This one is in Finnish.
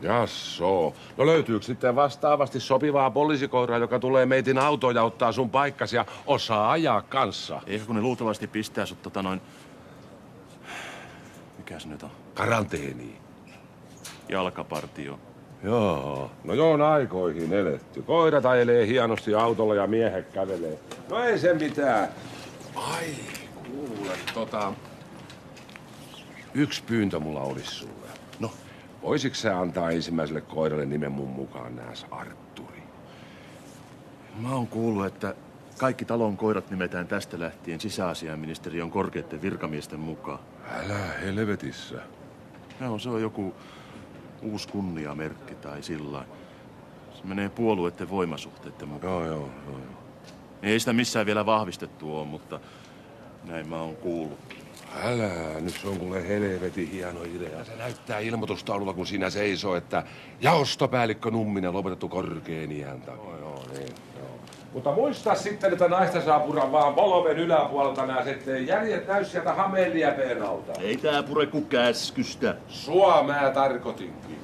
Jasso. No löytyykö sitten vastaavasti sopivaa poliisikoiraa, joka tulee meitin autoon ja ottaa sun paikkasi ja osaa ajaa kanssa? Eikö kun ne luultavasti pistää sut Mikä se nyt on? Karanteeniin. Jalkapartio. Joo. No joo, on aikoihin eletty. Koirat ajelee hienosti autolla ja miehet kävelee. No ei se mitään. Ai, kuule, yksi pyyntö mulla olisi sulle. No, Voisitko sä antaa ensimmäiselle koiralle nimen mun mukaan nääs Artturi? mä oon kuullut, että kaikki talon koirat nimetään tästä lähtien sisäasiainministeriön korkeiden virkamiesten mukaan. Älä helvetissä. No, se on joku uusi kunniamerkki tai sillä. Se menee puolueiden voimasuhteiden mukaan. Joo. Ei sitä missään vielä vahvistettu ole, mutta näin mä oon kuullut. Älä, nyt se on kuule helvetin hieno idea. Se näyttää ilmoitustaululla, kun siinä seisoo, että jaostopäällikkö Numminen lopetettu korkeen iän takia. Joo. Mutta muista sitten, että naista saa purra vaan polven yläpuolelta nääs, ettei jäljet näy sieltä hamelia peralta. Ei tää pure ku käskystä. Sua mä tarkoitinkin.